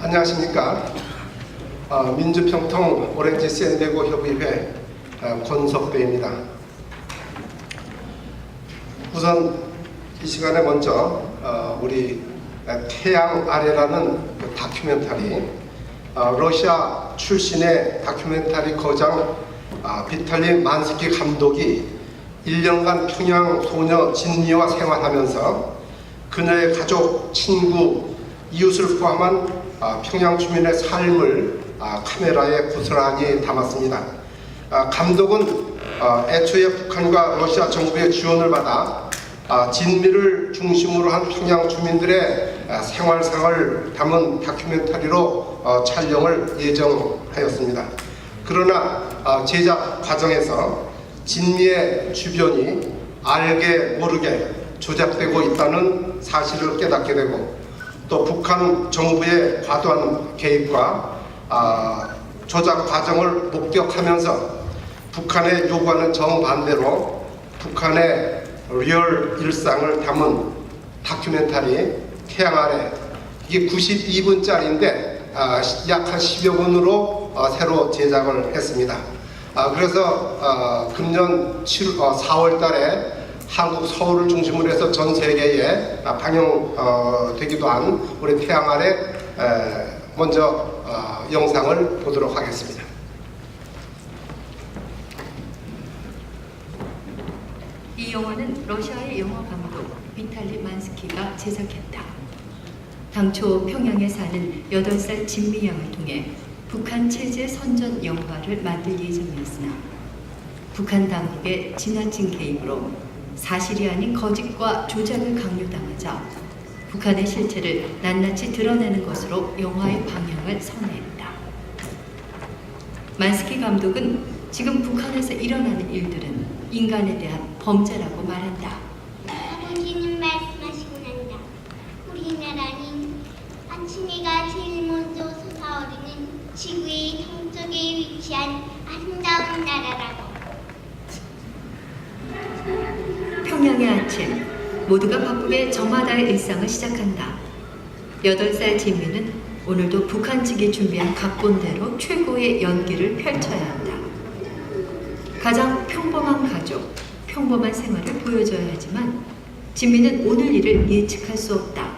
안녕하십니까. 민주평통 오렌지 샌디에고 협의회 권석배입니다. 우선 이 시간에 먼저 우리 태양 아래라는 그 다큐멘터리, 러시아 출신의 다큐멘터리 거장 비탈리 만스키 감독이 1년간 평양 소녀 진미와 생활하면서 그녀의 가족, 친구, 이웃을 포함한 평양 주민의 삶을 카메라에 고스란히 담았습니다. 감독은 애초에 북한과 러시아 정부의 지원을 받아 진미를 중심으로 한 평양 주민들의 생활상을 담은 다큐멘터리로 촬영을 예정하였습니다. 그러나 제작 과정에서 진미의 주변이 알게 모르게 조작되고 있다는 사실을 깨닫게 되고, 또 북한 정부의 과도한 개입과 조작 과정을 목격하면서 북한의 요구하는 정반대로 북한의 리얼 일상을 담은 다큐멘터리 태양 아래, 이게 92분짜리인데 약 한 10여 분으로 새로 제작을 했습니다. 그래서 금년 4월 달에 한국 서울을 중심으로 해서 전 세계에 방영되기도 한 우리 태양 아래 먼저 영상을 보도록 하겠습니다. 이 영화는 러시아의 영화 감독 비탈리 만스키가 제작했다. 당초 평양에 사는 8살 진미 양을 통해 북한 체제 선전 영화를 만들 예정이었으나 북한 당국의 지나친 개입으로 사실이 아닌 거짓과 조작을 강요당하자 북한의 실체를 낱낱이 드러내는 것으로 영화의 방향을 선회했다. 만스키 감독은 지금 북한에서 일어나는 일들은 인간에 대한 범죄라고 말한다. 아버지는 말씀하시고 난다. 우리나라는 아침해가 제일 먼저 솟아오르는 지구의 동쪽에 위치한 아름다운 나라라고. 평양의 아침, 모두가 바쁘게 저마다의 일상을 시작한다. 8살 진미는 오늘도 북한 측이 준비한 각본대로 최고의 연기를 펼쳐야 한다. 가장 평범한 가족, 평범한 생활을 보여줘야 하지만 진미는 오늘 일을 예측할 수 없다.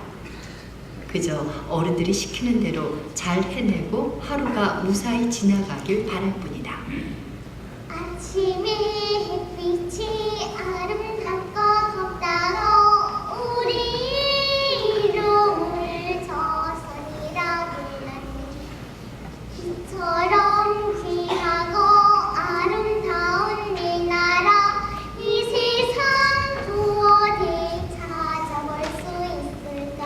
그저 어른들이 시키는 대로 잘 해내고 하루가 무사히 지나가길 바랄 뿐이다. 아침에 햇빛이 아름답고 덥다고 우리 이름을 저선이라 불렀니. 빛처럼 귀하고 아름다운 내 나라, 이 세상 또 어디 찾아볼 수 있을까.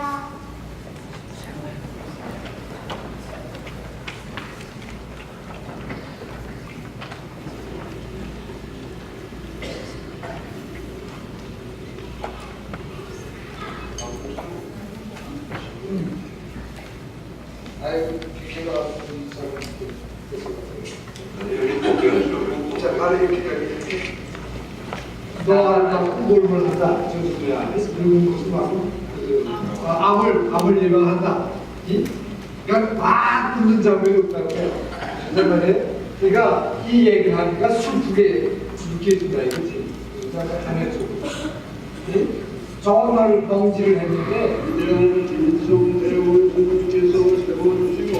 너가 뭘 한다. 저수야. 늙은 것을 하고 암을 예방한다. 그러니까 막 웃는 장면이 없다고 해요. 그러니까 이 얘기를 하니까 슬프게 느껴진다 이거지. 안해줘. 정말 경지를 했는데 이대형을 김성대원 국민께서 세워주시고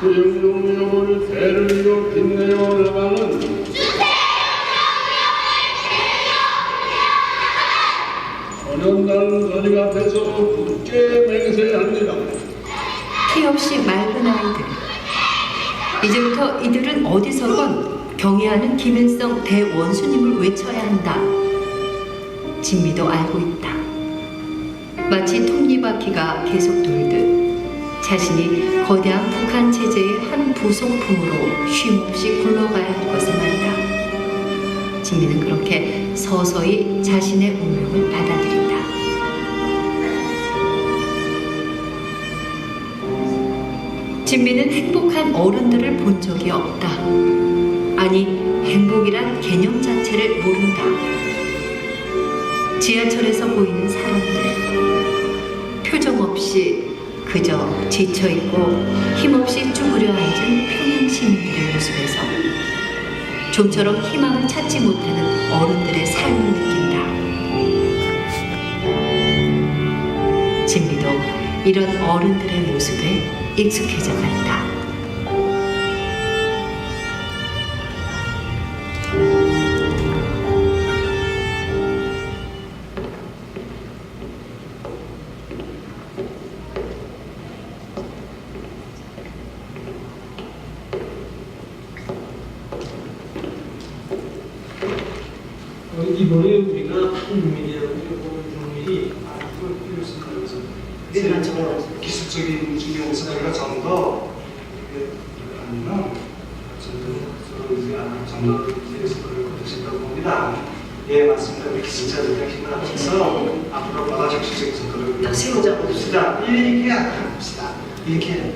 영영영을 대를 이어 빛내어 나가는 소년단 전익 앞에서 굳게 맹세합니다. 티 없이 맑은 아이들. 이제부터 이들은 어디서건 경애하는 김일성 대원수님을 외쳐야 한다. 진미도 알고 있다. 마치 톱니바퀴가 계속 돌듯 자신이 거대한 북한 체제의 한 부속품으로 쉼없이 굴러가야 할 것을 말이다. 진미는 그렇게 서서히 자신의 운명을 받아들인다. 진미는 행복한 어른들을 본 적이 없다. 아니, 행복이란 개념 자체를 모른다. 지하철에서 보이는 사람들, 표정 없이 그저 지쳐있고 힘없이 쭈그려 앉은 평양 시민들의 모습에서 좀처럼 희망을 찾지 못하는 어른들의 삶을 느낀다. 진미도 이런 어른들의 모습에 익숙해져 갔다. 이번에 우리가 한국민이라고 보는 국민이 아주 필요성을 기술적인 측면에서 저희가 좀 더 아니면 정말 기술을 거두신다고 봅니다. 예, 맞습니다. 우리 기술자들과 힘을 합쳐서 앞으로 보다 적극적인 성과를 세우자 봅시다. 이렇게 합시다. 이렇게.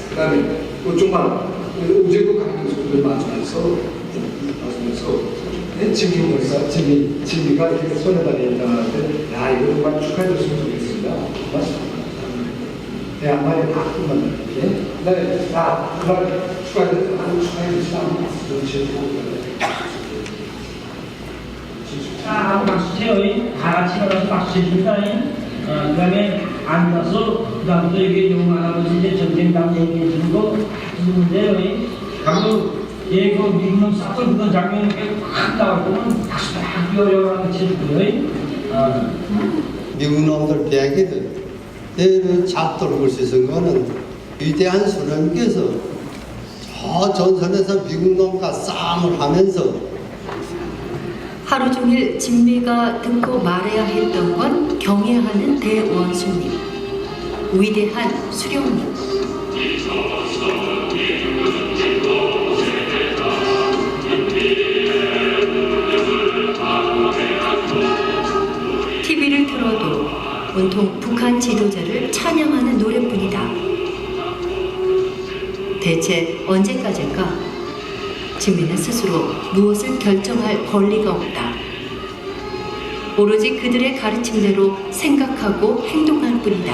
그다음에 조금만 우제국 강변소를 맞으면서 진미가 진미가 이렇게 손에다 냈다는데 야 이거 정말 축하해줬으면 좋겠습니다. 네, 한마디 다 끝났는데 네, 자 그만 축하해줍시다. 자, 박수 치세요. 다 같이 걸어서 박수 쳐줍니다. 그 다음에 앉아서 그 다음부터 이게 용할아버지 이제 전쟁당 얘기해 주는 거 듣는데요. 예, 그 미국놈 싹을 부던 장면이 이렇게 확 나오고는 박수 딱 뛰어요라고 쳐주고요. 미국 놈들 비행기들 얘를 잘 돌볼 수 있는 거는 위대한 소련께서 저 전선에서 미국 놈과 싸움을 하면서 하루 종일 진미가 듣고 말해야 했던 건 경애하는 대원수님, 위대한 수령님. TV를 틀어도 온통 북한 지도자를 찬양하는 노래뿐이다. 대체 언제까지일까? 진미는 스스로 무엇을 결정할 권리가 없다. 오로지 그들의 가르침대로 생각하고 행동할 뿐이다.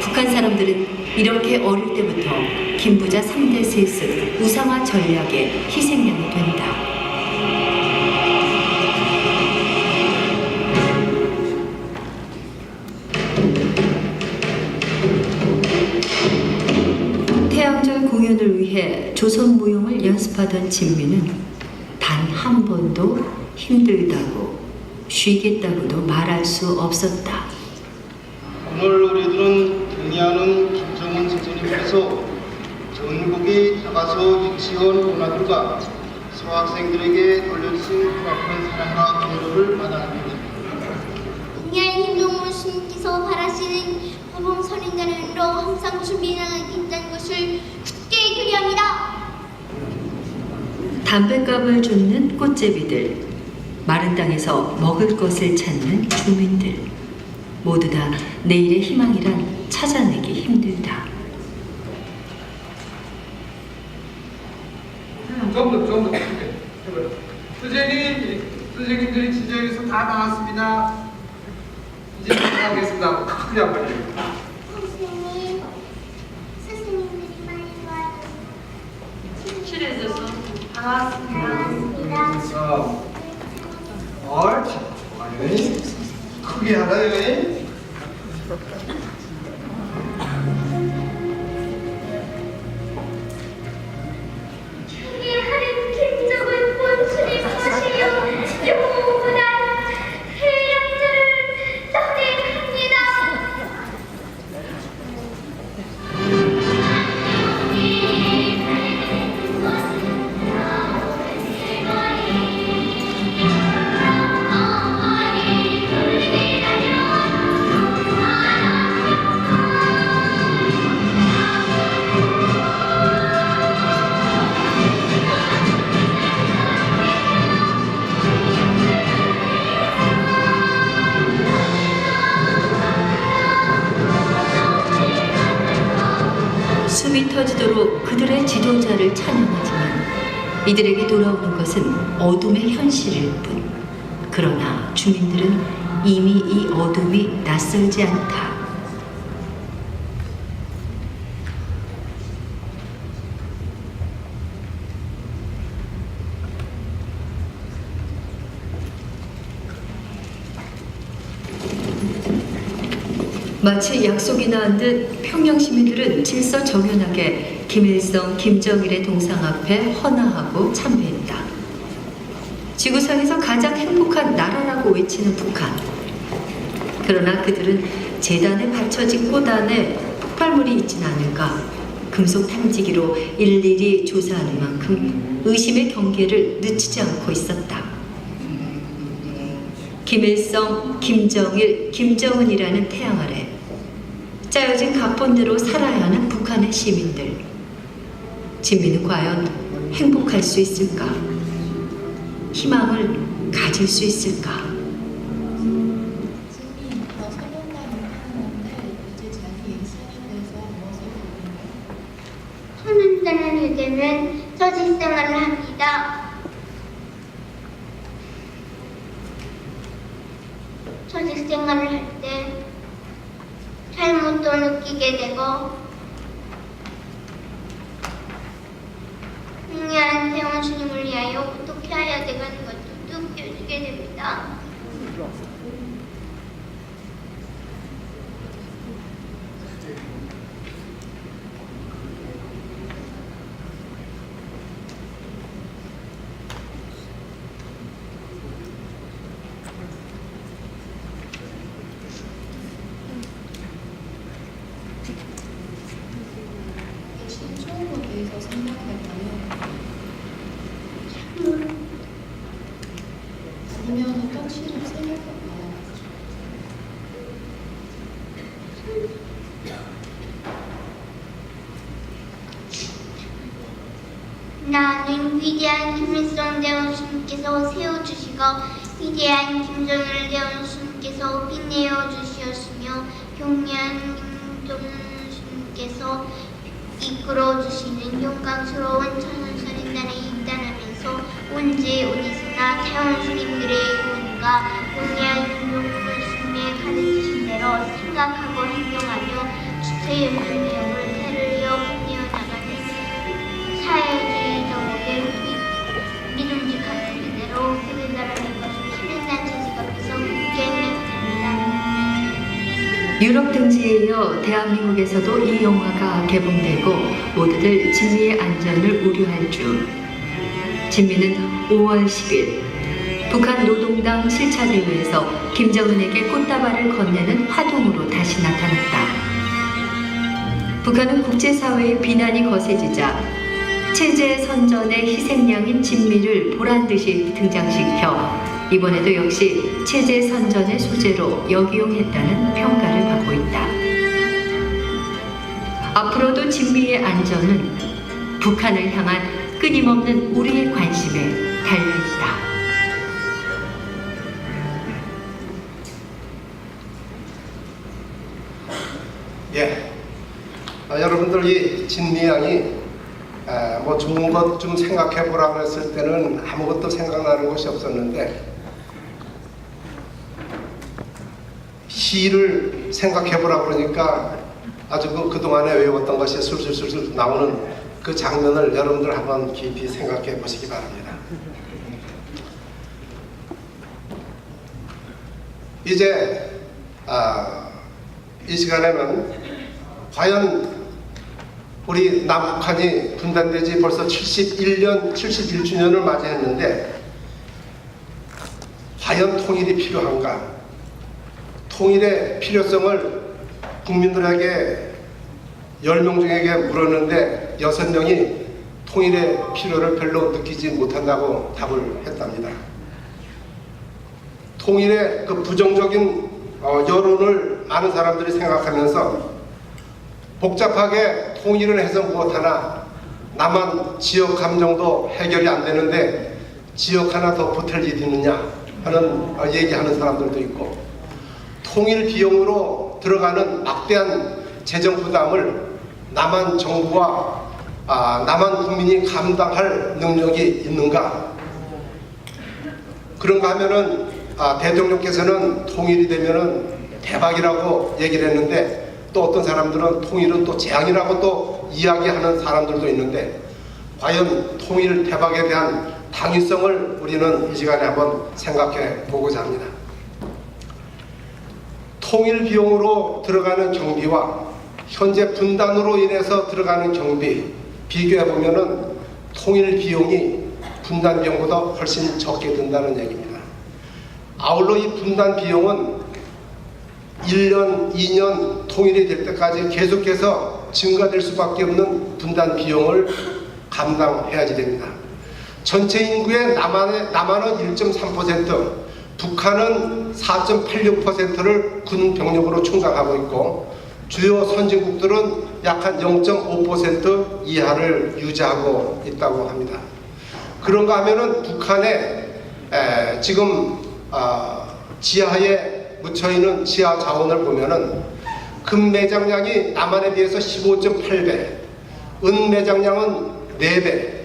북한 사람들은 이렇게 어릴 때부터 김부자 3대 세습 우상화 전략의 희생양이 된다. 태양절 공연을 위해 조선 무용을 연습하던 진미는 단 한 번도 힘들다고 쉬겠다고도 말할 수 없었다. 오늘 우리들은 경의하는 김정은 선생님께서 전국에 나가서 유치원 문화들과 소학생들에게 돌려주신 고맙은 사랑과 배려를 받아갑니다. 경의하는 김정은 스님께서 바라시는 보봉 선인단으로 항상 준비하겠다는 것을 굳게 결의합니다. 담뱃값을 줍는 꽃제비들, 마른 땅에서 먹을 것을 찾는 주민들, 모두 다 내일의 희망이란 찾아내기 힘들다. 좀 더. 선생님들이 지정에서 다 나왔습니다. 이제 시작하겠습니다. 크게 한번 해요. 선생님, 스승님들이 많이 도와주셔서 반갑습니다. 옳지. 크게 하나요. 경의하는 김정은 원수님 모시여 영원한 태양절을 떠내갑니다. 역사를 찬양하지만 이들에게 돌아오는 것은 어둠의 현실일 뿐. 그러나 주민들은 이미 이 어둠이 낯설지 않다. 마치 약속이 나은 듯 평양 시민들은 질서 정연하게 김일성, 김정일의 동상 앞에 헌화하고 참배했다. 지구상에서 가장 행복한 나라라고 외치는 북한. 그러나 그들은 재단에 받쳐진 꽃 안에 폭발물이 있진 않을까 금속 탐지기로 일일이 조사하는 만큼 의심의 경계를 늦추지 않고 있었다. 김일성, 김정일, 김정은이라는 태양 아래 짜여진 각본대로 살아야 하는 북한의 시민들. 진미는 과연 행복할 수 있을까? 희망을 가질 수 있을까? 소년단은 이제는 저직 생활을 합니다. 저직 생활을 할 때 잘못도 느끼게 되고 용이한 태원 주님을 위하여 어떻게 해야 되는 것도 느껴지게 됩니다. 나는 위대한 김일성 대원수님께서 세워주시고 위대한 김정일 대원수님께서 빛내어 주시었으며 경리한 김정일수님께서 이끌어 주시는 영광스러운 천연선인단에 입단하면서 언제 어디서나 태원수님들의 의원과 경리한 김정일수님의 가르치신 대로 생각하고 행동하며 주체연맹 내용을 태를 이어 빛내어 나가는 사회주의 정복의 믿음직한 그대로 세계나라는 것을 신뢰한 자식 앞에서 굳게 맹세합니다. 유럽 등지에 이어 대한민국에서도 이 영화가 개봉되고 모두들 진미의 안전을 우려할 중. 진미는 5월 10일 북한 노동당 7차 대회에서 김정은에게 꽃다발을 건네는 화동으로 다시 나타났다. 북한은 국제사회의 비난이 거세지자 체제 선전의 희생양인 진미를 보란듯이 등장시켜 이번에도 역시 체제 선전의 소재로 역이용했다는 평가를 받고 있다. 앞으로도 진미의 안전은 북한을 향한 끊임없는 우리의 관심에 달려있다. 예, 여러분들 이 진미 양이 뭐 좋은 것 좀 생각해 보라고 했을 때는 아무것도 생각나는 것이 없었는데 시를 생각해 보라고 그러니까 아주 그동안에 외웠던 것이 술술술술 나오는 그 장면을 여러분들 한번 깊이 생각해 보시기 바랍니다. 이제 이 시간에는 과연 우리 남북한이 분단되지 벌써 71주년을 맞이했는데 과연 통일이 필요한가? 통일의 필요성을 국민들에게 10명 중에게 물었는데 6명이 통일의 필요를 별로 느끼지 못한다고 답을 했답니다. 통일의 그 부정적인 여론을 많은 사람들이 생각하면서 복잡하게 통일을 해서 무엇하나 남한 지역 감정도 해결이 안 되는데 지역 하나 더 보탤 일이 있느냐 하는 얘기하는 사람들도 있고 통일 비용으로 들어가는 막대한 재정 부담을 남한 정부와 남한 국민이 감당할 능력이 있는가? 그런가 하면은 대통령께서는 통일이 되면은 대박이라고 얘기를 했는데, 또 어떤 사람들은 통일은 또 재앙이라고 또 이야기하는 사람들도 있는데, 과연 통일 대박에 대한 당위성을 우리는 이 시간에 한번 생각해 보고자 합니다. 통일 비용으로 들어가는 경비와 현재 분단으로 인해서 들어가는 경비 비교해 보면은 통일 비용이 분단 비용보다 훨씬 적게 든다는 얘기입니다. 아울러 이 분단 비용은 1년, 2년 통일이 될 때까지 계속해서 증가될 수밖에 없는 분단 비용을 감당해야지 됩니다. 전체 인구의 남한은 1.3%, 북한은 4.86%를 군 병력으로 충당하고 있고, 주요 선진국들은 약 한 0.5% 이하를 유지하고 있다고 합니다. 그런가 하면은 북한에 지금 지하에 묻혀있는 지하 자원을 보면은 금 매장량이 남한에 비해서 15.8배, 은 매장량은 4배,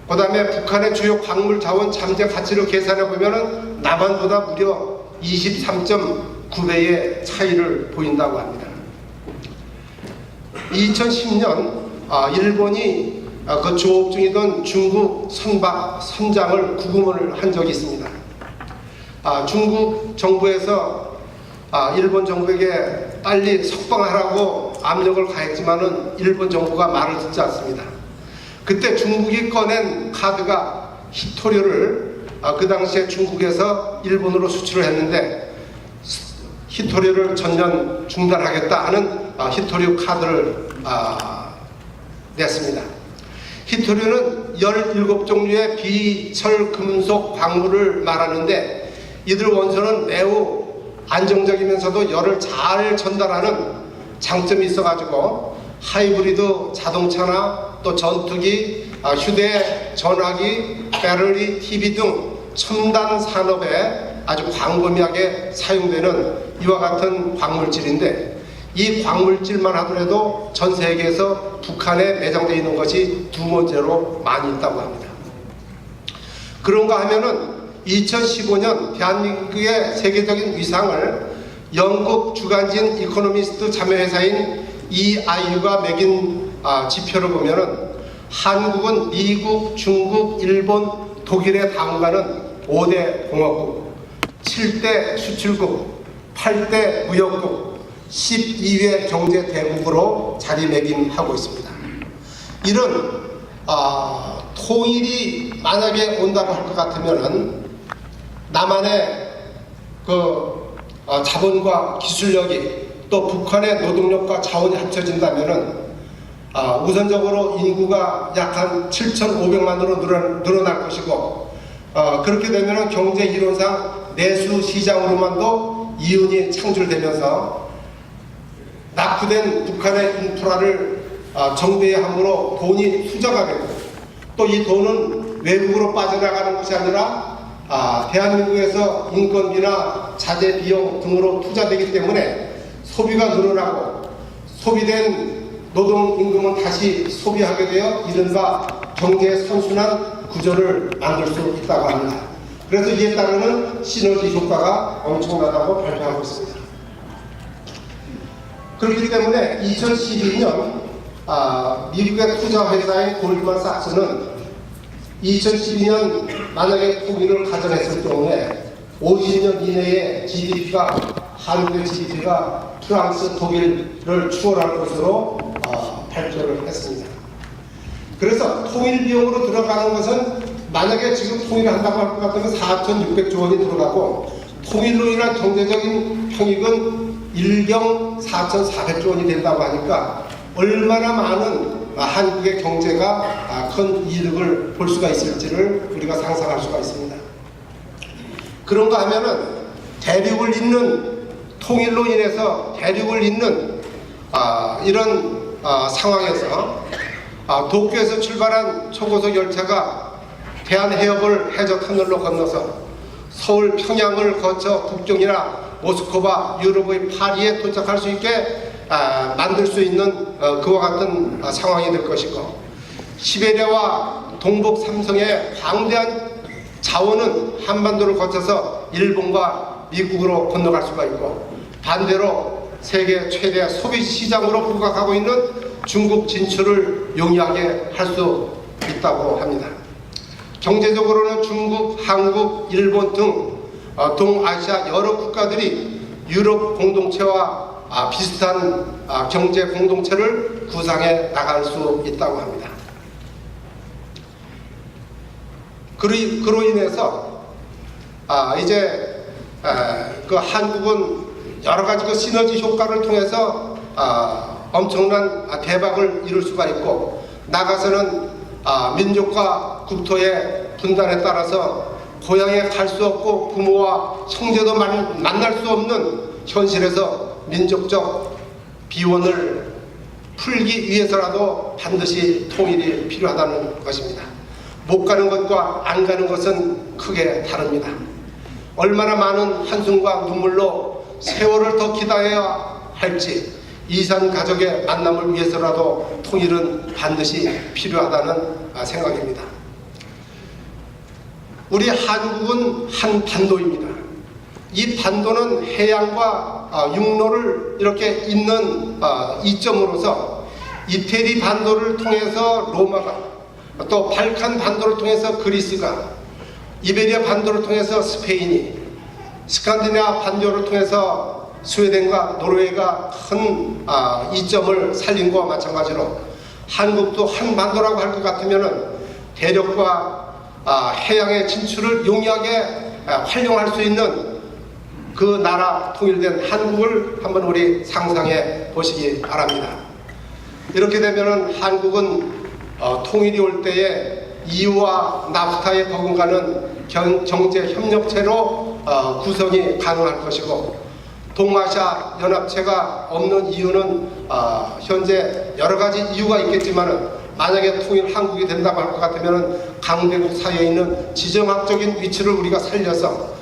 그 다음에 북한의 주요 광물 자원 잠재 가치를 계산해 보면은 남한보다 무려 23.9배의 차이를 보인다고 합니다. 2010년 일본이 그 조업 중이던 중국 선장을 구금을 한 적이 있습니다. 중국 정부에서 일본 정부에게 빨리 석방하라고 압력을 가했지만은 일본 정부가 말을 듣지 않습니다. 그때 중국이 꺼낸 카드가 히토류를 그 당시에 중국에서 일본으로 수출을 했는데, 히토류를 전면 중단하겠다 하는 히토류 카드를 냈습니다. 히토류는 17종류의 비철 금속 광물을 말하는데, 이들 원소는 매우 안정적이면서도 열을 잘 전달하는 장점이 있어가지고 하이브리드 자동차나 또 전투기, 휴대전화기, 배터리, TV 등 첨단 산업에 아주 광범위하게 사용되는 이와 같은 광물질인데, 이 광물질만 하더라도 전 세계에서 북한에 매장되어 있는 것이 2번째로 많이 있다고 합니다. 그런가 하면은 2015년 대한민국의 세계적인 위상을 영국 주간지인 이코노미스트 자매회사인 EIU가 매긴 지표를 보면은 한국은 미국, 중국, 일본, 독일에 다음가는 5대 공화국, 7대 수출국, 8대 무역국, 12회 경제 대국으로 자리매김하고 있습니다. 이런 통일이 만약에 온다고 할 것 같으면은 남한의 그 자본과 기술력이 또 북한의 노동력과 자원이 합쳐진다면은 우선적으로 인구가 약 한 7,500만으로 늘어날 것이고, 그렇게 되면은 경제 이론상 내수 시장으로만도 이윤이 창출되면서 낙후된 북한의 인프라를 정비함으로 돈이 투자가 되고, 또 이 돈은 외국으로 빠져나가는 것이 아니라 대한민국에서 인건비나 자재 비용 등으로 투자되기 때문에 소비가 늘어나고, 소비된 노동 임금은 다시 소비하게 되어 이른바 경제 선순환 구조를 만들 수 있다고 합니다. 그래서 이에 따르는 시너지 효과가 엄청나다고 발표하고 있습니다. 그렇기 때문에 2012년 미국의 투자회사인 골드만삭스는 2012년 만약에 통일을 가정했을 경우에 50년 이내에 GDP가, 한국의 GDP가 프랑스, 독일을 추월할 것으로 발표를 했습니다. 그래서 통일 비용으로 들어가는 것은 만약에 지금 통일을 한다고 할 것 같으면 4,600조 원이 들어가고, 통일로 인한 경제적인 평익은 일경 4,400조 원이 된다고 하니까 얼마나 많은 한국의 경제가 큰 이득을 볼 수가 있을지를 우리가 상상할 수가 있습니다. 그런가 하면은 대륙을 잇는, 통일로 인해서 대륙을 잇는 이런 상황에서 도쿄에서 출발한 초고속 열차가 대한해협을 해저 터널로 건너서 서울 평양을 거쳐 북경이나 모스크바, 유럽의 파리에 도착할 수 있게 만들 수 있는 그와 같은 상황이 될 것이고, 시베리아와 동북 삼성의 광대한 자원은 한반도를 거쳐서 일본과 미국으로 건너갈 수가 있고, 반대로 세계 최대 소비 시장으로 부각하고 있는 중국 진출을 용이하게 할 수 있다고 합니다. 경제적으로는 중국, 한국, 일본 등 동아시아 여러 국가들이 유럽 공동체와 비슷한 경제 공동체를 구상해 나갈 수 있다고 합니다. 그로 인해서 이제 그 한국은 여러 가지 그 시너지 효과를 통해서 엄청난 대박을 이룰 수가 있고, 나가서는 민족과 국토의 분단에 따라서 고향에 갈 수 없고 부모와 형제도 만날 수 없는 현실에서 민족적 비원을 풀기 위해서라도 반드시 통일이 필요하다는 것입니다. 못 가는 것과 안 가는 것은 크게 다릅니다. 얼마나 많은 한숨과 눈물로 세월을 더 기다려야 할지, 이산 가족의 만남을 위해서라도 통일은 반드시 필요하다는 생각입니다. 우리 한국은 한 반도입니다. 이 반도는 해양과 육로를 이렇게 잇는 이점으로서 이태리 반도를 통해서 로마가, 또 발칸 반도를 통해서 그리스가, 이베리아 반도를 통해서 스페인이, 스칸디나비아 반도를 통해서 스웨덴과 노르웨이가 큰 이점을 살린 것과 마찬가지로 한국도 한 반도라고 할 것 같으면 대륙과 해양의 진출을 용이하게 활용할 수 있는 그 나라 통일된 한국을 한번 우리 상상해 보시기 바랍니다. 이렇게 되면 한국은 통일이 올 때에 EU와 나프타에 버금가는 경제협력체로 구성이 가능할 것이고, 동아시아 연합체가 없는 이유는 현재 여러 가지 이유가 있겠지만, 만약에 통일 한국이 된다고 할 것 같으면 강대국 사이에 있는 지정학적인 위치를 우리가 살려서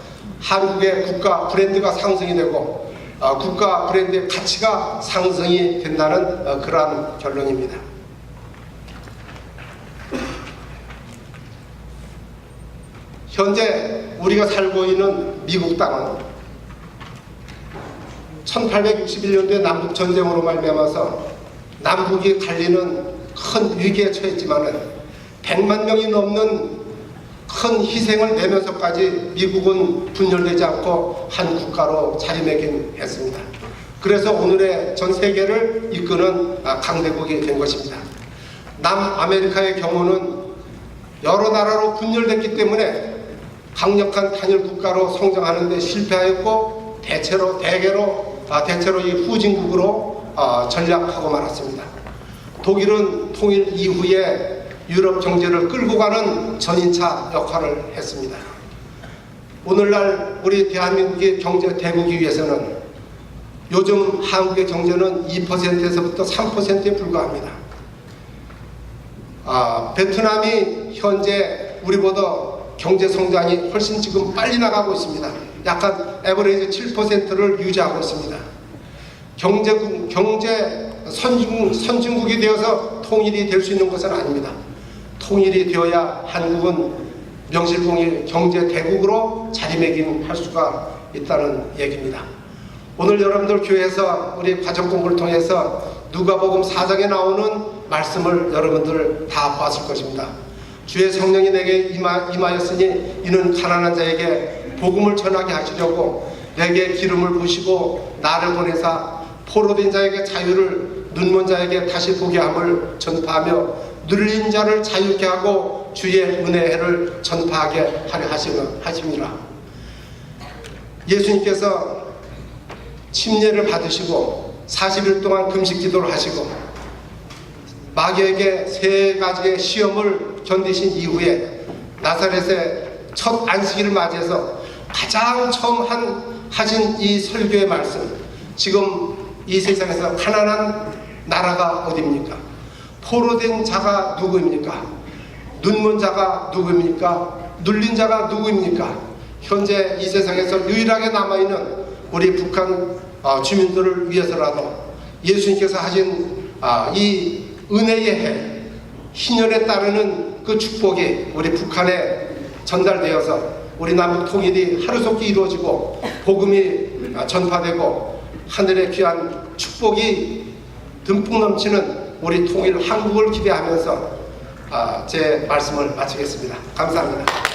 한국의 국가 브랜드가 상승이 되고 국가 브랜드의 가치가 상승이 된다는 그러한 결론입니다. 현재 우리가 살고 있는 미국 땅은 1861년도에 남북전쟁으로 말미암아서 남북이 갈리는 큰 위기에 처했지만 100만 명이 넘는 큰 희생을 내면서까지 미국은 분열되지 않고 한 국가로 자리매김했습니다. 그래서 오늘의 전 세계를 이끄는 강대국이 된 것입니다. 남아메리카의 경우는 여러 나라로 분열됐기 때문에 강력한 단일 국가로 성장하는 데 실패하였고 대체로 이 후진국으로 전락하고 말았습니다. 독일은 통일 이후에 유럽 경제를 끌고 가는 전인차 역할을 했습니다. 오늘날 우리 대한민국의 경제 대국이 위해서는 요즘 한국의 경제는 2%에서부터 3%에 불과합니다. 베트남이 현재 우리보다 경제 성장이 훨씬 지금 빨리 나가고 있습니다. 약간 에버리지 7%를 유지하고 있습니다. 경제 선진국이 되어서 통일이 될 수 있는 것은 아닙니다. 통일이 되어야 한국은 명실공히 경제 대국으로 자리매김할 수가 있다는 얘기입니다. 오늘 여러분들 교회에서 우리 과정 공부를 통해서 누가복음 4장에 나오는 말씀을 여러분들 다 봤을 것입니다. 주의 성령이 내게 임하였으니 이는 가난한 자에게 복음을 전하게 하시려고 내게 기름을 부으시고 나를 보내사 포로된 자에게 자유를, 눈먼 자에게 다시 보게 함을 전파하며 눌린 자를 자유케 하고 주의 은혜를 전파하게 하려 하심이라. 예수님께서 침례를 받으시고 40일 동안 금식 기도를 하시고 마귀에게 3가지의 시험을 견디신 이후에 나사렛의 첫 안식일을 맞이해서 가장 처음 하신 이 설교의 말씀, 지금 이 세상에서 가난한 나라가 어디입니까? 포로된 자가 누구입니까? 눈먼 자가 누구입니까? 눌린 자가 누구입니까? 현재 이 세상에서 유일하게 남아있는 우리 북한 주민들을 위해서라도 예수님께서 하신 이 은혜의 해, 희년에 따르는 그 축복이 우리 북한에 전달되어서 우리 남북 통일이 하루속히 이루어지고 복음이 전파되고 하늘의 귀한 축복이 듬뿍 넘치는 우리 통일 한국을 기대하면서 제 말씀을 마치겠습니다. 감사합니다.